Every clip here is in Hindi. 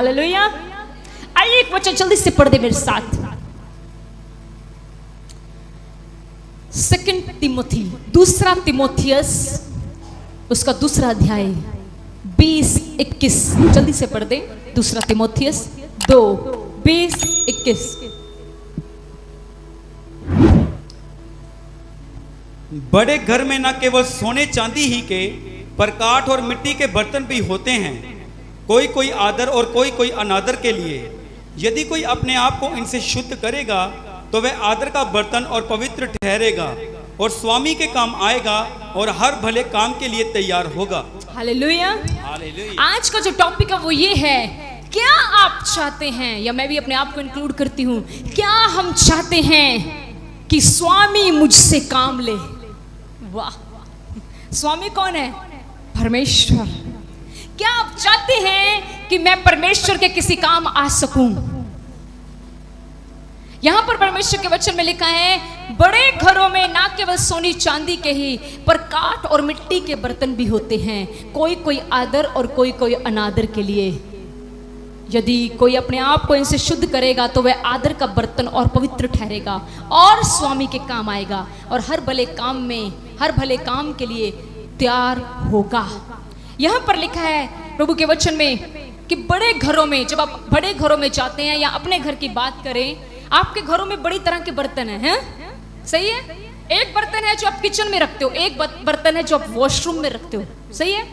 हालेलुया। आइए एक वचन जल्दी से पढ़ दे मेरे साथ। 2 तिमोथी, दूसरा तिमोथियस, उसका दूसरा अध्याय 20-21, जल्दी से पढ़ दे। दूसरा तिमोथियस 2:20-21। बड़े घर में न केवल सोने चांदी ही के पर काठ और मिट्टी के बर्तन भी होते हैं, कोई कोई आदर और कोई कोई अनादर के लिए। यदि कोई अपने आप को इनसे शुद्ध करेगा तो वह आदर का बर्तन और पवित्र ठहरेगा और स्वामी के काम आएगा और हर भले काम के लिए तैयार होगा। हालेलुया। हालेलुया। आज का जो टॉपिक है वो ये है, क्या आप चाहते हैं, या मैं भी अपने आप को इंक्लूड करती हूं, क्या हम चाहते हैं कि स्वामी मुझसे काम ले? वाह, स्वामी कौन है? परमेश्वर। क्या आप चाहते हैं कि मैं परमेश्वर के किसी काम आ सकूं? यहां पर परमेश्वर के वचन में लिखा है, बड़े घरों में ना केवल सोनी चांदी के ही पर काठ और मिट्टी के बर्तन भी होते हैं, कोई कोई आदर और कोई कोई अनादर के लिए। यदि कोई अपने आप को इनसे शुद्ध करेगा तो वह आदर का बर्तन और पवित्र ठहरेगा और स्वामी के काम आएगा और हर भले काम के लिए तैयार होगा। यहां पर लिखा है प्रभु के वचन में कि बड़े घरों में, जब आप बड़े घरों में जाते हैं या अपने घर की बात करें, आपके घरों में बड़ी तरह के बर्तन हैं, सही है? एक बर्तन है जो आप किचन में रखते हो, एक बर्तन है जो आप वॉशरूम में रखते हो, सही है?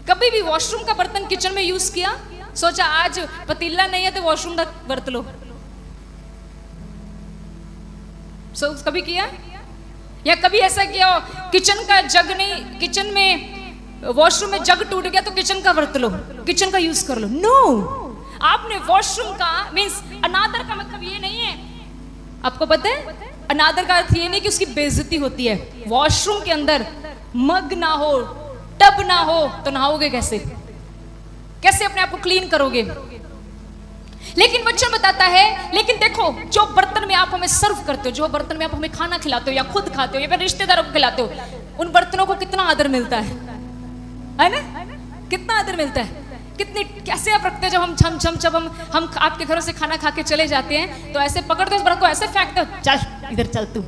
कभी भी वॉशरूम का बर्तन किचन में यूज किया? सोचा आज पतीला नहीं है तो वॉशरूम का बर्त लो, कभी किया? या कभी ऐसा किया किचन का जग नहीं, किचन में वॉशरूम में जग टूट गया तो किचन का बर्त लो, किचन का यूज कर लो? नो, आपने वॉशरूम का मींस अनादर का मतलब ये नहीं है। आपको पता है अनादर का अर्थ ये नहीं कि उसकी बेइज्जती होती है। वॉशरूम के अंदर मग ना हो, टब ना हो तो नहाओगे कैसे? कैसे अपने आप को क्लीन करोगे? लेकिन वचन बताता है, लेकिन देखो जो बर्तन में आप हमें सर्व करते हो, जो बर्तन में आप हमें खाना खिलाते हो या खुद खाते हो या फिर रिश्तेदारों को खिलाते हो, उन बर्तनों को कितना आदर मिलता है ना? कितना आदर मिलता है? कितनी कैसे आप रखते हो? जब हम आपके घरों से खाना खा के चले जाते हैं तो ऐसे पकड़ते हो उस बर्तन को, ऐसे फेंकते हो, चल इधर चल, तू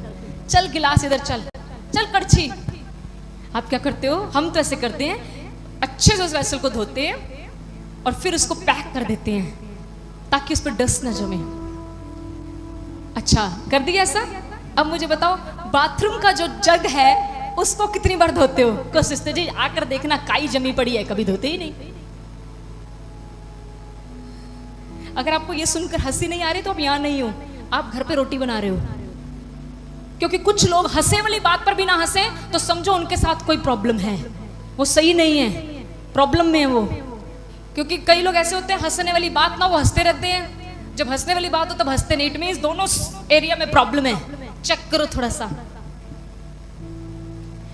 चल गिलास इधर चल, चल कड़छी। आप क्या करते हो? हम तो ऐसे करते हैं, अच्छे से उस वेसल को धोते हैं और फिर उसको पैक कर देते हैं ताकि उस पर डस्ट ना जमे। अच्छा कर दिया ऐसा? अब मुझे बताओ, बाथरूम का जो जग है उसको कितनी बार धोते हो? कोशिश जी आकर देखना, काई जमी पड़ी है, कभी धोते ही नहीं। अगर आपको ये सुनकर हंसी नहीं आ रही तो आप यहां नहीं हो, आप घर पे रोटी बना रहे हो। क्योंकि कुछ लोग हंसे वाली बात पर भी ना हंसे तो समझो उनके साथ कोई प्रॉब्लम है, वो सही नहीं है, प्रॉब्लम में है वो। क्योंकि कई लोग ऐसे होते हैं हंसने वाली बात ना वो हंसते रहते हैं, जब हंसने वाली बात हो तब हंसते नहीं। इट मींस दोनों एरिया में प्रॉब्लम है, चेक करो थोड़ा सा।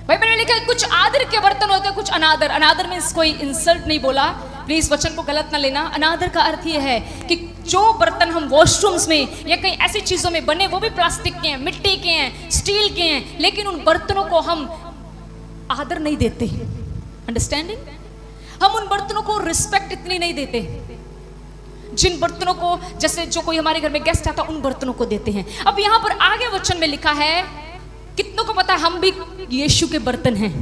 भाई मैंने लिखा है कुछ आदर के बर्तन होते हैं, कुछ अनादर। अनादर मींस कोई इंसल्ट नहीं बोला, प्लीज वचन को गलत ना लेना। अनादर का अर्थ यह है कि जो बर्तन हम वॉशरूम्स में या कहीं ऐसी चीजों में बने, वो भी प्लास्टिक के हैं, मिट्टी के हैं, स्टील के हैं, लेकिन उन बर्तनों को हम आदर नहीं देते। अंडरस्टैंडिंग? हम उन बर्तनों को रिस्पेक्ट इतनी नहीं देते। जिन बर्तनों को, जैसे जो कोई हमारे घर में गेस्ट आता उन बर्तनों को देते हैं। अब यहां पर आगे वचन में लिखा है, कितनों को पता है हम भी यीशु के बर्तन हैं?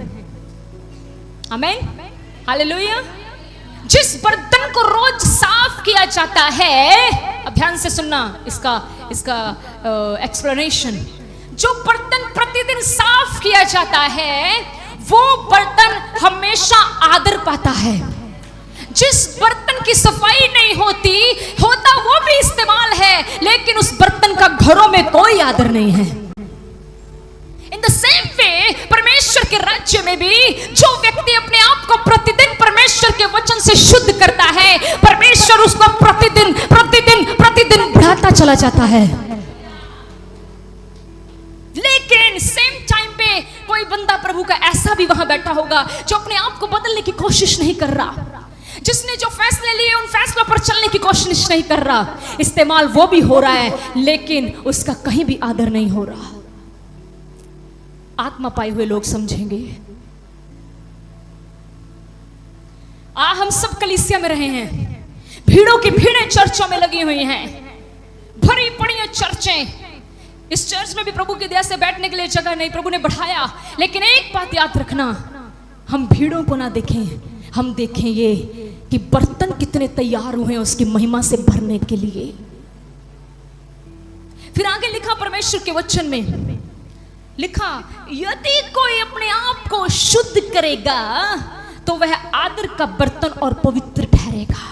आमीन, हालेलुया। जिस बर्तन को रोज साफ किया जाता है, अब ध्यान से सुनना इसका एक्सप्लेनेशन। जो बर्तन प्रतिदिन साफ किया जाता है वो बर्तन हमेशा आदर पाता है। जिस बर्तन की सफाई नहीं होता वो भी इस्तेमाल है, लेकिन उस बर्तन का घरों में कोई आदर नहीं है। इन द सेम वे परमेश्वर के राज्य में भी जो व्यक्ति अपने आप को प्रतिदिन परमेश्वर के वचन से शुद्ध करता है, परमेश्वर उसको प्रतिदिन प्रतिदिन प्रतिदिन बढ़ाता चला जाता है। लेकिन सेम टाइम पे कोई बंदा प्रभु का ऐसा भी वहां बैठा होगा जो अपने आप को बदलने की कोशिश नहीं कर रहा, जिसने जो फैसले लिए उन फैसलों पर चलने की कोशिश नहीं कर रहा। इस्तेमाल वो भी हो रहा है लेकिन उसका कहीं भी आदर नहीं हो रहा। आत्मा पाए हुए लोग समझेंगे। हम सब कलीसिया में रहे हैं, भीड़ों की भीड़ें चर्चों में लगी हुई हैं, भरी पड़ी हैं चर्चें। इस चर्च में भी प्रभु की दया से बैठने के लिए जगह नहीं, प्रभु ने बढ़ाया। लेकिन एक बात याद रखना, हम भीड़ों को ना देखें, हम देखें ये कि बर्तन कितने तैयार हुए हैं उसकी महिमा से भरने के लिए। फिर आगे लिखा परमेश्वर के वचन में, लिखा यदि कोई अपने आप को शुद्ध करेगा तो वह आदर का बर्तन और पवित्र ठहरेगा।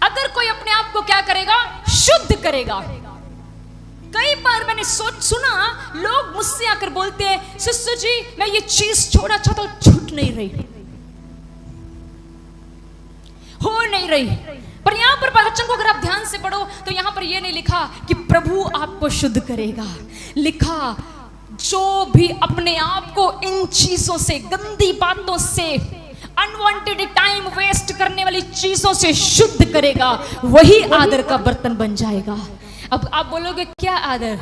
अगर कोई अपने आप को क्या करेगा? शुद्ध करेगा। कई बार मैंने सुना लोग मुझसे आकर बोलते हैं, सिस्टर जी मैं ये चीज छोड़ना चाहता हूं, छूट नहीं रही, हो नहीं रही। पर यहां पर वचन को अगर आप ध्यान से पढ़ो तो यहां पर यह नहीं लिखा कि प्रभु आपको शुद्ध करेगा, लिखा जो भी अपने आप को इन चीजों से, गंदी बातों से, अनवांटेड टाइम वेस्ट करने वाली चीजों से शुद्ध करेगा, वही आदर का बर्तन बन जाएगा। अब आप बोलोगे क्या आदर?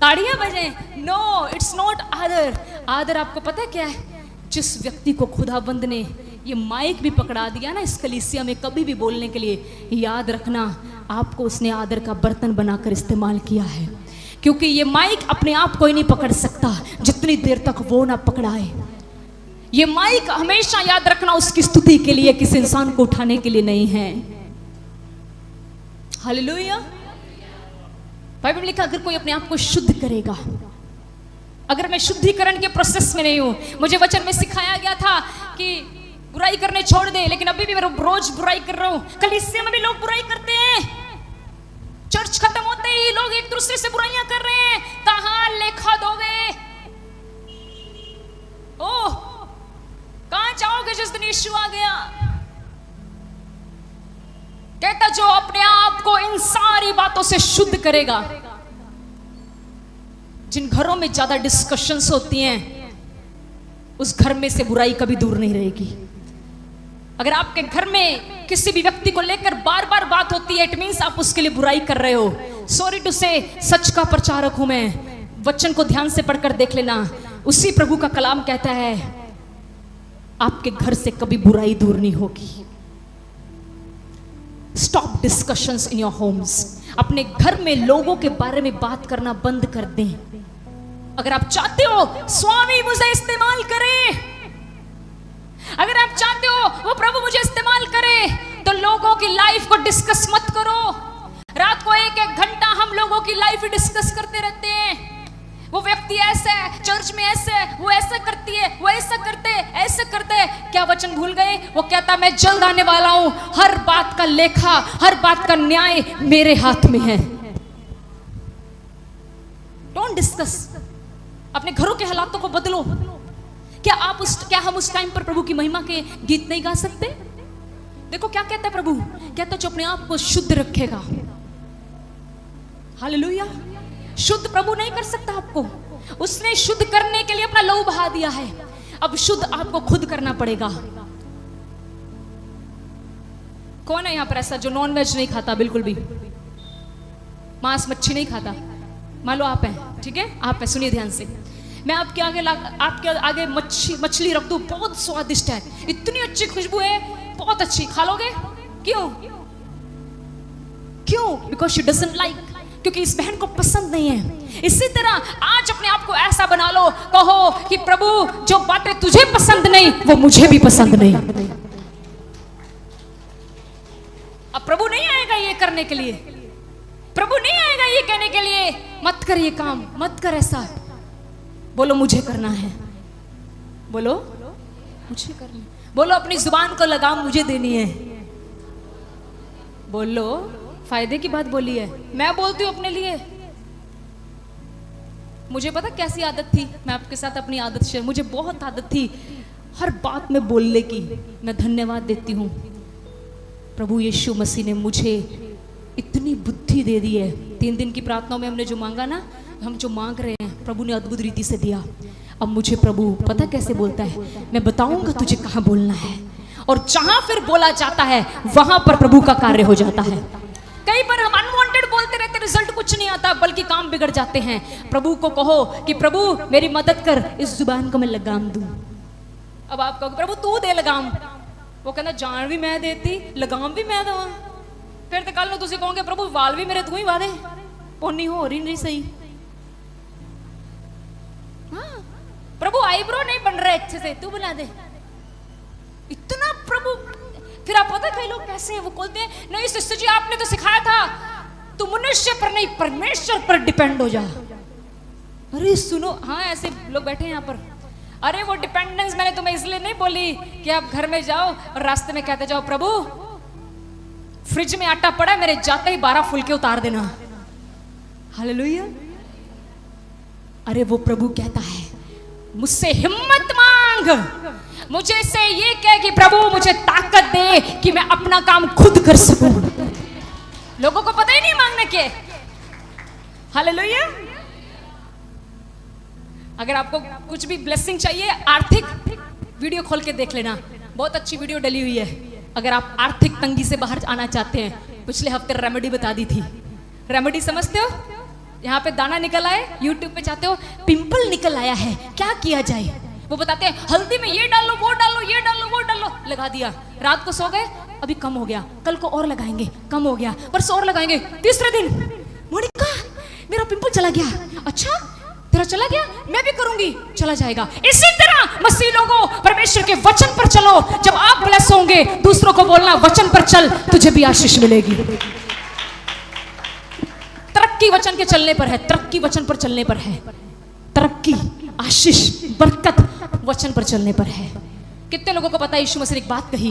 ताड़ियां बजे? नो, इट्स नॉट आदर। आदर आपको पता है क्या है? जिस व्यक्ति को खुदाबंद ने ये माइक भी पकड़ा दिया ना इस कलीसिया में कभी भी बोलने के लिए, याद रखना आपको उसने आदर का बर्तन बनाकर इस्तेमाल किया है। क्योंकि ये माइक अपने आप कोई नहीं पकड़ सकता जितनी देर तक वो ना पकड़ाए। ये माइक हमेशा याद रखना उसकी स्तुति के लिए, किसी इंसान को उठाने के लिए नहीं है। हालेलुया। बाइबल में लिखा अगर कोई अपने आप को शुद्ध करेगा, अगर मैं शुद्धिकरण के प्रोसेस में नहीं हूं, मुझे वचन में सिखाया गया था कि बुराई करने छोड़ दे, लेकिन अभी भी मैं रोज बुराई कर रहा हूं। कलीसिया में भी लोग बुराई करते हैं, चर्च खत्म होते ही लोग एक दूसरे से बुराइयां कर रहे हैं। कहां लेखा दोगे? ओह, कहां जाओगे जिस दिन यीशु आ गया? कहता जो अपने आप को इन सारी बातों से शुद्ध करेगा। जिन घरों में ज्यादा डिस्कशंस होती हैं उस घर में से बुराई कभी दूर नहीं रहेगी। अगर आपके घर में किसी भी व्यक्ति को लेकर बार बार बात होती है, इट मींस आप उसके लिए बुराई कर रहे हो। सॉरी टू से, सच का प्रचारक हूं मैं। वचन को ध्यान से पढ़कर देख लेना, उसी प्रभु का कलाम कहता है आपके घर से कभी बुराई दूर नहीं होगी। Stop discussions in your homes. अपने घर में लोगों के बारे में बात करना बंद कर दें। अगर आप चाहते हो स्वामी मुझे इस्तेमाल करे, अगर आप चाहते हो वो प्रभु मुझे इस्तेमाल करे, तो लोगों की लाइफ को डिस्कस मत करो। रात को एक एक घंटा हम लोगों की लाइफ डिस्कस करते रहते हैं। वो व्यक्ति ऐसा है, चर्च में ऐसे है, वो ऐसा करती है, वो ऐसा करते, ऐसे करते। क्या वचन भूल गए? वो कहता मैं जल्द आने वाला हूं, हर बात का लेखा, हर बात का न्याय मेरे हाथ में है। Don't discuss. अपने घरों के हालातों को बदलो। क्या हम उस टाइम पर प्रभु की महिमा के गीत नहीं गा सकते? देखो क्या कहता है प्रभु, कहता जो अपने आप को शुद्ध रखेगा। हालेलुया। शुद्ध प्रभु नहीं कर सकता आपको, उसने शुद्ध करने के लिए अपना लहू बहा दिया है। अब शुद्ध आपको खुद करना पड़ेगा। कौन है यहां पर ऐसा जो नॉन वेज नहीं खाता, बिल्कुल भी मांस मच्छी नहीं खाता? मान लो आप हैं, ठीक है, आप हैं, सुनिए ध्यान से। मैं आपके आगे मछली रख दूं, बहुत स्वादिष्ट है, इतनी अच्छी खुशबू है, बहुत अच्छी, खा लोगे? क्यों? बिकॉज शी डजंट लाइक, क्योंकि इस बहन को पसंद नहीं है। इसी तरह आज अपने आप को ऐसा बना लो, कहो कि प्रभु जो बातें तुझे पसंद नहीं वो मुझे भी पसंद नहीं। अब प्रभु नहीं आएगा ये करने के लिए, प्रभु नहीं आएगा ये कहने के लिए मत कर ये काम, मत कर ऐसा। बोलो मुझे करना है, बोलो मुझे करना है। बोलो अपनी जुबान को लगाम मुझे देनी है। बोलो, फायदे की बात बोली है। मैं बोलती हूँ अपने लिए। मुझे पता कैसी आदत थी, मैं आपके साथ अपनी आदत शेयर, मुझे बहुत आदत थी हर बात में बोलने की। मैं धन्यवाद देती हूँ प्रभु यीशु मसीह ने मुझे इतनी बुद्धि दे दी है। 3 दिन की प्रार्थनाओं में हमने जो मांगा ना, हम जो मांग रहे हैं प्रभु ने अद्भुत रीति से दिया। अब मुझे प्रभु पता कैसे बोलता है, मैं बताऊंगा तुझे कहां बोलना है, और जहां फिर बोला जाता है वहां पर प्रभु का कार्य हो जाता है। कई बार हम अनवांटेड बोलते रहते, रिजल्ट कुछ नहीं आता, बल्कि काम बिगड़ जाते हैं। प्रभु को कहो कि प्रभु मेरी मदद कर, इस जुबान को मैं लगाम दूं। अब आप कहो प्रभु तू दे लगाम, वो कहना जान भी मैं देती, लगाम भी मैं दूं। कल ਨੂੰ ਤੁਸੀਂ ਕਹੋਗੇ ਪ੍ਰਭੂ ਵਾਲ ਵੀ ਮੇਰੇ ਤੂੰ ਹੀ ਵਾਦੇ ਪੋਨੀ ਹੋ ਰਹੀ नहीं सही। हाँ प्रभु आईब्रो नहीं बन रहा अच्छे से, तू बना दे। इतना प्रभु, फिर आप पता कई लोग कैसे हैं, वो बोलते हैं नहीं सिस्टर जी आपने तो सिखाया था तू मनुष्य पर नहीं परमेश्वर पर डिपेंड हो जा। अरे सुनो, हाँ ऐसे लोग बैठे हैं यहाँ पर। अरे वो डिपेंडेंस मैंने तुम्हें इसलिए नहीं बोली कि आप घर में जाओ और रास्ते में कहते जाओ प्रभु फ्रिज में आटा पड़ा है मेरे जाते ही 12 फुलके उतार देना। हालेलुया। अरे वो प्रभु कहता है मुझसे हिम्मत मांग, मुझे से ये कह कि प्रभु मुझे ताकत दे कि मैं अपना काम खुद कर सकूं। लोगों को पता ही नहीं मांगने के। हालेलुया। अगर आपको कुछ भी ब्लेसिंग चाहिए आर्थिक, वीडियो खोल के देख लेना, बहुत अच्छी वीडियो डली हुई है। अगर आप आर्थिक तंगी से बाहर आना चाहते हैं, पिछले हफ्ते रेमेडी बता दी थी। रेमेडी समझते हो? यहाँ पे दाना निकल आए, यूट्यूब पे जाते हो पिंपल निकल आया है क्या किया जाए, वो बताते हैं हल्दी में ये डालो वो डालो ये डालो वो डालो, लगा दिया, रात को सो गए अभी कम हो गया, कल को और लगाएंगे कम हो गया, परसों और लगाएंगे, तीसरे दिन मोनिका मेरा पिंपल चला गया। अच्छा तेरा चला गया, मैं भी करूंगी, चला जाएगा। इसी तरह मसीह लोगों परमेश्वर के वचन पर चलो, जब आप ब्लेस होंगे दूसरों को बोलना वचन पर चल तुझे भी आशीष मिलेगी। तरक्की वचन के चलने पर है, तरक्की वचन पर चलने पर है, तरक्की आशीष बरकत वचन पर चलने पर है। कितने लोगों को पता है यीशु मसीह ने एक बात कही,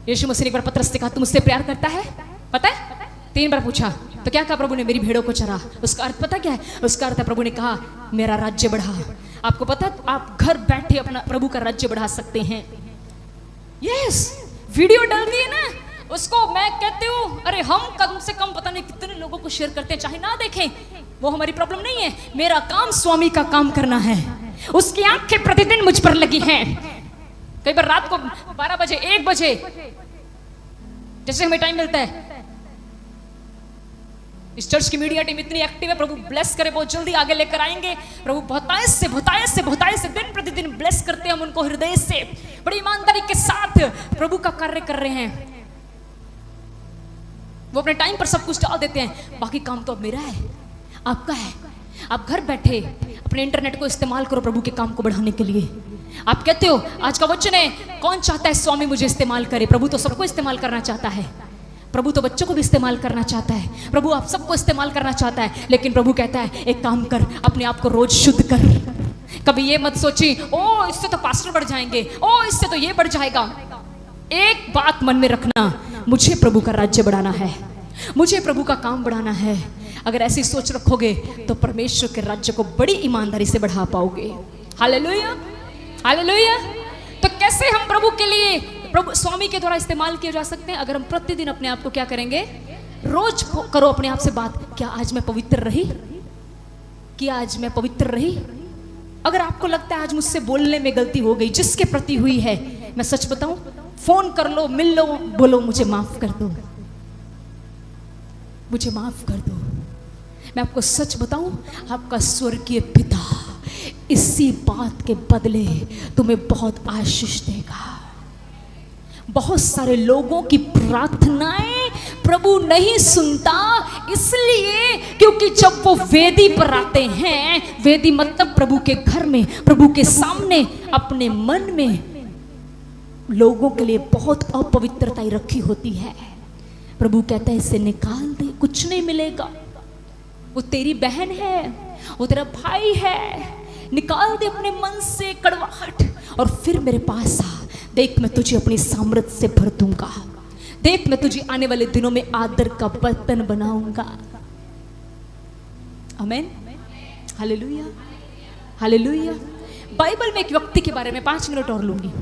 यीशु मसीह ने एक बार पतरस से कहा तू मुझसे प्यार करता है, पता है 3 बार पूछा, तो क्या कहा प्रभु ने, मेरी भेड़ों को चरा। उसका अर्थ पता क्या है, उसका अर्थ है प्रभु ने कहा मेरा राज्य बढ़ा। आपको पता है आप घर बैठे अपना प्रभु का राज्य बढ़ा सकते हैं। यस, वीडियो डाल दी है ना, उसको मैं कहती हूँ अरे हम कम से कम पता नहीं कितने लोगों को शेयर करते हैं, चाहे ना देखें वो हमारी प्रॉब्लम नहीं है। मेरा काम स्वामी का काम करना है, उसकी आंखें प्रतिदिन मुझ पर लगी हैं। कई बार रात को 12 बजे 1 बजे जैसे हमें टाइम मिलता है, इस चर्च की मीडिया टीम इतनी एक्टिव है, प्रभु ब्लेस करे, बहुत जल्दी आगे लेकर आएंगे। प्रभु बहुतायत से दिन प्रतिदिन ब्लेस करते हैं हम उनको, हृदय से बड़ी ईमानदारी के साथ प्रभु का कार्य कर रहे हैं। वो अपने टाइम पर सब कुछ डाल देते हैं, बाकी काम तो अब मेरा है आपका है। आप घर बैठे अपने इंटरनेट को इस्तेमाल करो प्रभु के काम को बढ़ाने के लिए। आप कहते हो आज का वचन है, कौन चाहता है स्वामी मुझे इस्तेमाल करे। प्रभु तो सबको इस्तेमाल करना चाहता है, प्रभु तो बच्चों को भी इस्तेमाल करना चाहता है, प्रभु आप सबको इस्तेमाल करना चाहता है। लेकिन प्रभु कहता है एक काम कर, अपने आप को रोज शुद्ध कर। कभी ये मत सोची ओ इससे तो पास्टर बढ़ जाएंगे, ओ इससे तो ये बढ़ जाएगा। एक बात मन में रखना, मुझे प्रभु का राज्य बढ़ाना है, मुझे प्रभु का काम बढ़ाना है। अगर ऐसी सोच रखोगे तो परमेश्वर के राज्य को बड़ी ईमानदारी से बढ़ा पाओगे। Hallelujah, hallelujah. तो कैसे हम प्रभु के लिए, प्रभु स्वामी के द्वारा इस्तेमाल किए जा सकते हैं? अगर हम प्रतिदिन अपने आप को क्या करेंगे, रोज करो अपने आप से बात, क्या आज मैं पवित्र रही, क्या आज मैं पवित्र रही। अगर आपको लगता है आज मुझसे बोलने में गलती हो गई, जिसके प्रति हुई है, मैं सच बताऊं, फोन कर लो, मिल लो, बोलो मुझे माफ कर दो, मुझे माफ कर दो। मैं आपको सच बताऊं, आपका स्वर्गीय पिता इसी बात के बदले तुम्हें बहुत आशीष देगा। बहुत सारे लोगों की प्रार्थनाएं प्रभु नहीं सुनता, इसलिए क्योंकि जब वो वेदी पर आते हैं, वेदी मतलब प्रभु के घर में, प्रभु के सामने, अपने मन में लोगों के लिए बहुत अपवित्रता रखी होती है। प्रभु कहता है इसे निकाल दे, कुछ नहीं मिलेगा। वो तेरी बहन है, वो तेरा भाई है, निकाल दे अपने मन से कड़वाहट और फिर मेरे पास आ। देख मैं तुझे अपनी सामर्थ से भर दूंगा, देख मैं तुझे आने वाले दिनों में आदर का बर्तन बनाऊंगा। आमीन, हालेलुया, हालेलुया। बाइबल में एक व्यक्ति के बारे में 5 मिनट और लूंगी,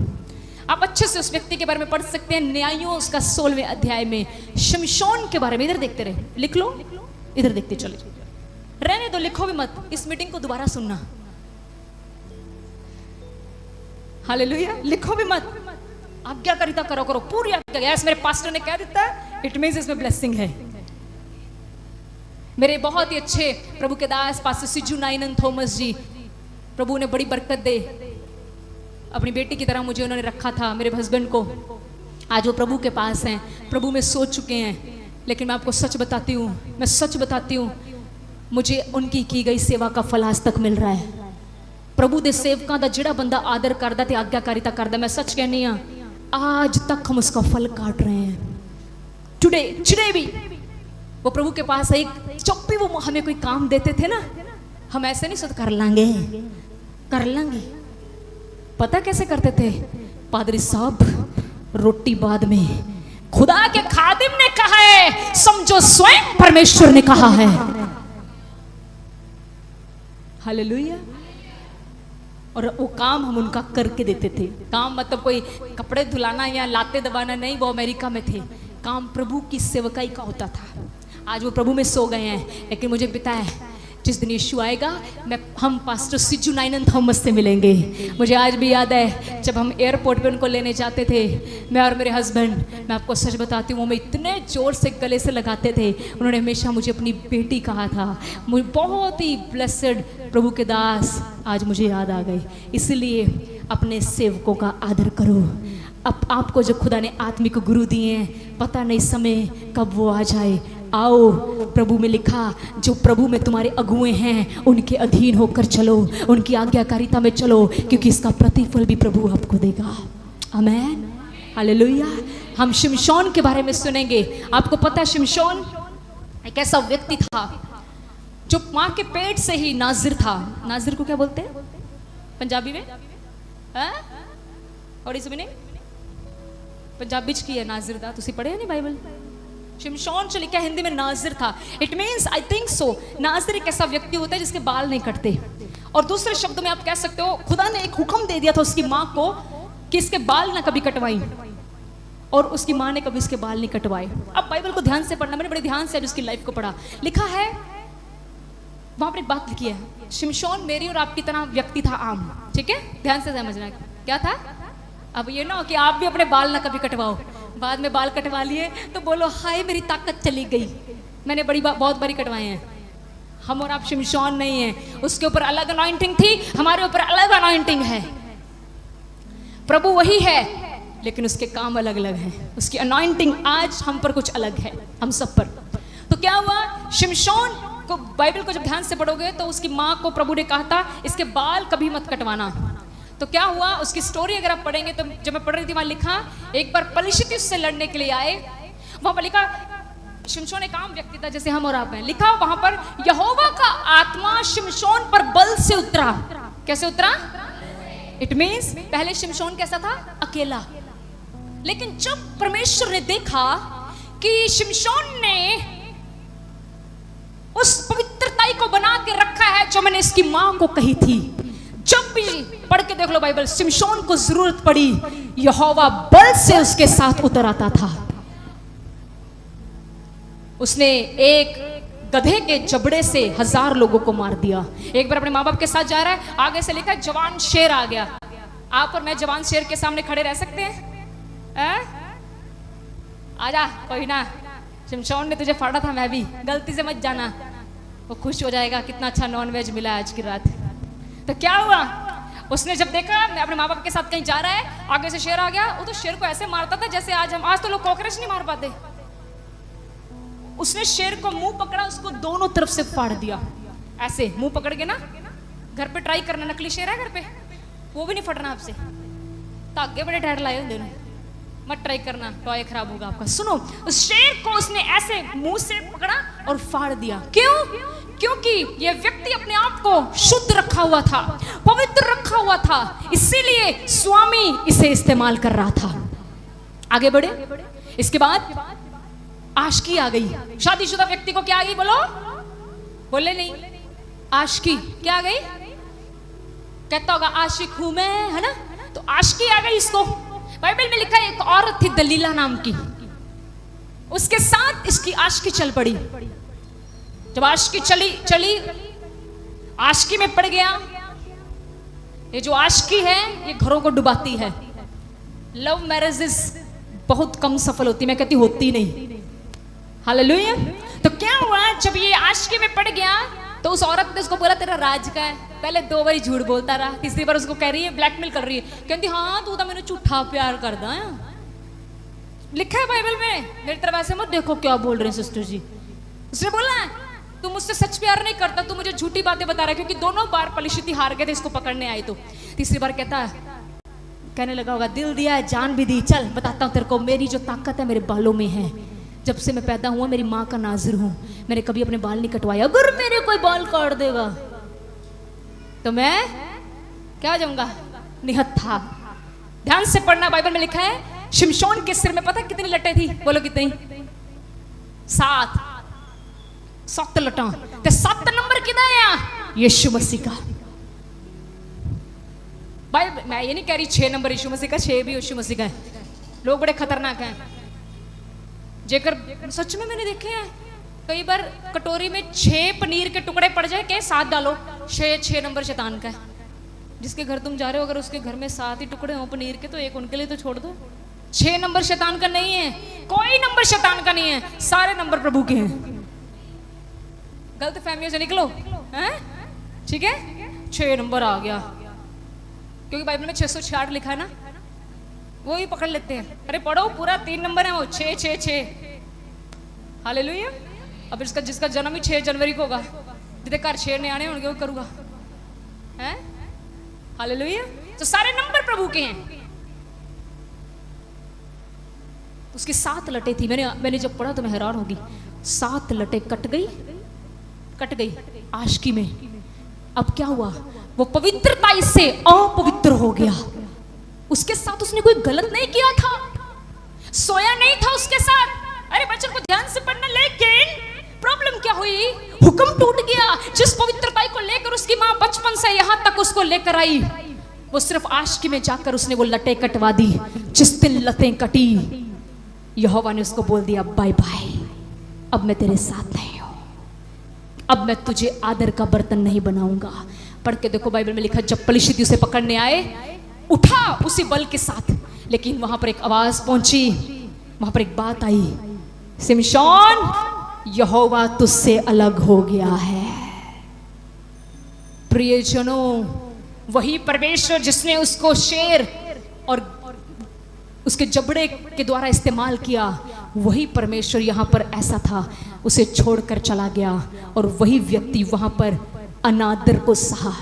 आप अच्छे से उस व्यक्ति के बारे में पढ़ सकते हैं। न्यायों उसका 16वें अध्याय में शिमशोन के बारे में, इधर देखते रहे, लिख लो, इधर देखते चले, रहने दो, लिखो भी मत, इस मीटिंग को दोबारा सुनना। हालेलुया, लिखो भी मत, आज्ञाकारिता करो करो, पूरी आज्ञा। यस, मेरे पास्टर ने कह दिया, इट मींस इसमें ब्लेसिंग है। मेरे बहुत ही अच्छे प्रभु के दास पास्टर सिजू नाइनन थॉमस जी, प्रभु ने बड़ी बरकत दे, अपनी बेटी की तरह मुझे उन्होंने रखा था, मेरे हस्बैंड को। आज वो प्रभु के पास हैं, प्रभु में सो चुके हैं। लेकिन मैं आपको सच बताती हूँ, मैं सच बताती हूँ, मुझे उनकी की गई सेवा का फल आज तक मिल रहा है। प्रभु दे सेवकां दा जिहड़ा बंदा आदर करदा ते आज्ञाकारिता करदा, मैं सच कहनी हाँ, आज तक हम उसका फल काट रहे हैं। टुडे भी वो प्रभु के पास है, जब भी वो हमें कोई काम देते थे ना, हम ऐसे नहीं सोच कर लांगे। पता कैसे करते थे? पादरी साहब रोटी बाद में, खुदा के खादिम ने कहा है, समझो स्वयं परमेश्वर ने कहा है। हालेलुया। और वो काम हम उनका करके देते थे। काम मतलब कोई कपड़े धुलाना या लाते दबाना नहीं, वो अमेरिका में थे। काम प्रभु की सेवकाई का होता था। आज वो प्रभु में सो गए हैं, लेकिन मुझे पता है जिस दिन यीशु आएगा, हम पास्टर सिजू नाइनन थॉमस से मिलेंगे। मुझे आज भी याद है जब हम एयरपोर्ट पे उनको लेने जाते थे, मैं और मेरे हस्बैंड, मैं आपको सच बताती हूँ, वो मैं इतने ज़ोर से गले से लगाते थे। उन्होंने हमेशा मुझे अपनी बेटी कहा था। मुझे बहुत ही ब्लेसेड प्रभु के दास आज मुझे याद आ गए। इसलिए अपने सेवकों का आदर करो। अब आपको जो खुदा ने आत्मिक गुरु दिए हैं, पता नहीं समय कब वो आ जाए। आओ, प्रभु में लिखा, जो प्रभु में तुम्हारे अगुए हैं उनके अधीन होकर चलो, उनकी आज्ञाकारिता में चलो, क्योंकि इसका प्रतिफल भी प्रभु आपको देगा। आमेन, हालेलुया। हम शिमशोन के बारे में सुनेंगे। आपको पता है शिमशोन एक ऐसा व्यक्ति था जो माँ के पेट से ही नाजिर था। नाजिर को क्या बोलते हैं पंजाबी में? और इस नहीं पंजाबी च की है नाजिर दा, तुसी पढ़े नहीं बाइबल? शिमशोन जो लिखा हिंदी में नाजिर था। It means I think so, नाजिर एक ऐसा व्यक्ति होता है जिसके बाल नहीं कटते। और दूसरे शब्दों में आप कह सकते हो, खुदा ने एक हुक्म दे दिया था उसकी माँ को कि इसके बाल ना कभी कटवाई, और उसकी माँ ने कभी उसके बाल नहीं कटवाए। अब बाइबल को ध्यान से पढ़ना, मैंने बड़े ध्यान से उसकी लाइफ को पढ़ा। लिखा है वहां पर एक बात लिखी है, शिमशोन मेरी और आपकी तरह व्यक्ति था, आम। ठीक है, ध्यान से समझना क्या था। अब ये ना कि आप भी अपने बाल ना कभी कटवाओ, बाद में बाल कटवा लिए तो बोलो हाय मेरी ताकत चली गई। मैंने बहुत बारी कटवाए हैं। हम और आप शिमशोन नहीं है, उसके ऊपर अलग अनॉइंटिंग थी, हमारे ऊपर अलग अनॉइंटिंग है। प्रभु वही है, लेकिन उसके काम अलग अलग हैं। उसकी अनॉइंटिंग आज हम पर कुछ अलग है, हम सब पर। तो क्या हुआ, शिमशोन को बाइबल को जब ध्यान से पढ़ोगे तो उसकी माँ को प्रभु ने कहा था इसके बाल कभी मत कटवाना। तो क्या हुआ, उसकी स्टोरी अगर आप पढ़ेंगे तो जब मैं पढ़ रही थी वहां लिखा, एक बार पलिश्ती उससे लड़ने के लिए आए। वहां पर लिखा शिमशोन एक आम व्यक्ति था जैसे हम और आप हैं। लिखा वहां पर यहोवा का आत्मा शिमशोन पर बल से उतरा। कैसे उतरा? इट मीन्स पहले शिमशोन कैसा था? अकेला। लेकिन जब परमेश्वर ने देखा कि शिमशोन ने उस पवित्रता को बना के रखा है जो मैंने इसकी मां को कही थी। जब भी पढ़ के देख लो बाइबल, शिमशोन को जरूरत पड़ी, यहोवा बल से उसके साथ उतर आता था। उसने एक गधे के जबड़े से 1000 लोगों को मार दिया। एक बार अपने माँ बाप के साथ जा रहा है, आगे से लिखा जवान शेर आ गया। आप और मैं जवान शेर के सामने खड़े रह सकते हैं? आजा, कोई ना, शिमशोन ने तुझे फाड़ा था, मैं भी, गलती से मत जाना। वो खुश हो जाएगा, कितना अच्छा नॉनवेज मिला आज की रात। तो क्या हुआ, उसने जब देखा मैं अपने माँ बाप के साथ कहीं जा रहा है, आगे से शेर आ गया। वो तो शेर को ऐसे मारता था जैसे आज तो लोग कॉकरोच नहीं मार पाते। उसने शेर को मुंह पकड़ा, उसको दोनों तरफ से फाड़ दिया। ऐसे मुंह पकड़ के ना, घर पे ट्राई करना, नकली शेर है घर पे, वो भी नहीं फटना आपसे। धागे बड़े ढेर लाए होंगे, मत ट्राई करना, टॉय खराब होगा आपका। सुनो, उस शेर को उसने ऐसे मुंह से पकड़ा और फाड़ दिया। क्यों? क्योंकि ये व्यक्ति अपने आप को शुद्ध रखा हुआ था, पवित्र रखा हुआ था, इसीलिए स्वामी इसे इस्तेमाल कर रहा था। आगे बढ़े। इसके बाद आशिकी आ गई। शादीशुदा व्यक्ति को क्या आ गई? बोलो, बोले नहीं, आशिकी क्या आ गई? कहता होगा आशिक हूं मैं, है ना? तो आशिकी आ गई इसको। बाइबल में लिखा है एक औरत थी दलीला नाम की, उसके साथ इसकी आशिकी चल पड़ी। जब आशिकी चली आशिकी में पड़ गया। ये जो आशिकी है ये घरों को डुबाती है। लव मैरिजेस बहुत कम सफल होती, मैं कहती होती नहीं। हालेलुया। तो क्या हुआ, जब ये आशिकी में पड़ गया तो उस औरत ने उसको बोला तेरा राज का है। पहले 2 बार झूठ बोलता रहा, तीसरी बार उसको कह रही है, ब्लैकमेल कर रही है, कहती हाँ तू तो मैंने झूठा प्यार करदा है। लिखा है बाइबल में, मेरी तरफ ऐसे मत देखो क्या बोल रहे हैं सिस्टर जी। उसने बोला है तू मुझसे सच प्यार नहीं करता, तू मुझे झूठी बातें बता रहा है, क्योंकि दोनों बार पलिश्ती हार गए थे इसको पकड़ने आए। तो तीसरी बार कहता है, कहने लगा होगा दिल दिया है जान भी दी, चल बताता हूँ तेरे को, मेरी जो ताकत है मेरे बालों में है। जब से मैं पैदा हुआ मेरी माँ का नाजिर हूँ, मैंने कभी अपने बाल नहीं कटवाए। अगर मेरे कोई बाल काट देगा तो मैं क्या हो जाऊंगा, निहत्था। ध्यान से पढ़ना, बाइबल में लिखा है शिमशोन के सिर में पता कितनी लटें थी? बोलो कितनी? 7 लटा। ते 7 नंबर किधर है यहाँ? यीशु मसीह का। भाई मैं ये नहीं कह रही 6 नंबर यीशु मसीह का, 6 भी यीशु मसीह का है। लोग बड़े खतरनाक हैं। जेकर सच में मैंने देखे हैं कई बार कटोरी में 6 पनीर के टुकड़े पड़ जाए, के 7 डालो, 6 नंबर शैतान का है। जिसके घर तुम जा रहे हो अगर उसके घर में 7 ही टुकड़े हो पनीर के, तो एक उनके लिए तो छोड़ दो। 6 नंबर शैतान का नहीं है, कोई नंबर शैतान का नहीं है, सारे नंबर प्रभु के हैं। गलत फहमियों से निकलो, हैं? ठीक है, 6 नंबर आ गया क्योंकि बाइबल में 666 लिखा है ना, वो ही पकड़ लेते हैं। अरे पढ़ो पूरा 3 नंबर है वो, 6 6 6। हालेलुया। अब जिसका जन्म ही 6 जनवरी को होगा, जिसके घर 6 न्याणे होंगे वो करूँगा, हैं? हालेलुया। तो सारे नंबर प्रभु के हैं। उसकी 7 लटें थी। मैंने जब पढ़ा तो मैं हैरान होगी। 7 लटें कट गई आशिकी में। अब क्या हुआ? वो पवित्रता इससे अपवित्र हो गया। उसके साथ उसने कोई गलत नहीं किया था, सोया नहीं था उसके साथ। अरे बच्चों को ध्यान से पढ़ना। लेकिन प्रॉब्लम क्या हुई? हुक्म टूट गया। जिस पवित्रता को लेकर उसकी माँ बचपन से यहाँ तक उसको लेकर आई, वो सिर्फ आशिकी में जाकर उसने वो लटें कटवा दी। जिस दिन लतें कटी, यहोवा ने उसको बोल दिया बाय बाय, अब मैं तेरे साथ नहीं हूं, अब मैं तुझे आदर का बर्तन नहीं बनाऊंगा। पढ़ के देखो बाइबल में लिखा, जब पलिश्ती उसे पकड़ने आए, उठा उसी बल के साथ, लेकिन वहां पर एक आवाज पहुंची, वहां पर एक बात आई, शिमशोन यहोवा तुझसे अलग हो गया है। प्रियजनों, वही परमेश्वर जिसने उसको शेर और उसके जबड़े के द्वारा इस्तेमाल किया, वही परमेश्वर यहाँ पर ऐसा था, उसे छोड़कर चला गया। और वही व्यक्ति वहां पर अनादर को सहा।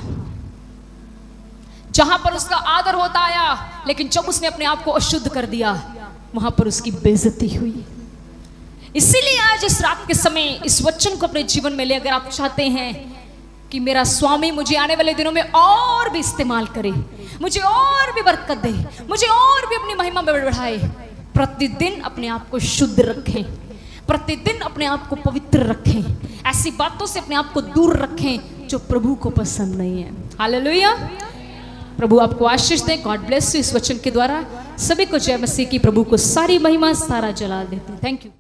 जहां पर उसका आदर होता आया, लेकिन जब उसने अपने आप को अशुद्ध कर दिया, वहां पर उसकी बेइज्जती हुई। इसीलिए आज इस रात के समय इस वचन को अपने जीवन में ले, अगर आप चाहते हैं कि मेरा स्वामी मुझे आने वाले दिनों में और भी इस्तेमाल करे, मुझे और भी बरकत दे, मुझे और भी अपनी महिमा में बढ़ाए, प्रतिदिन अपने आप को शुद्ध रखें, प्रतिदिन अपने आप को पवित्र रखें, ऐसी बातों से अपने आप को दूर रखें जो प्रभु को पसंद नहीं है। हालेलुया। प्रभु आपको आशीष दे। God bless you. इस वचन के द्वारा सभी को जय मसीह की। प्रभु को सारी महिमा सारा जलाल देते हैं। Thank you.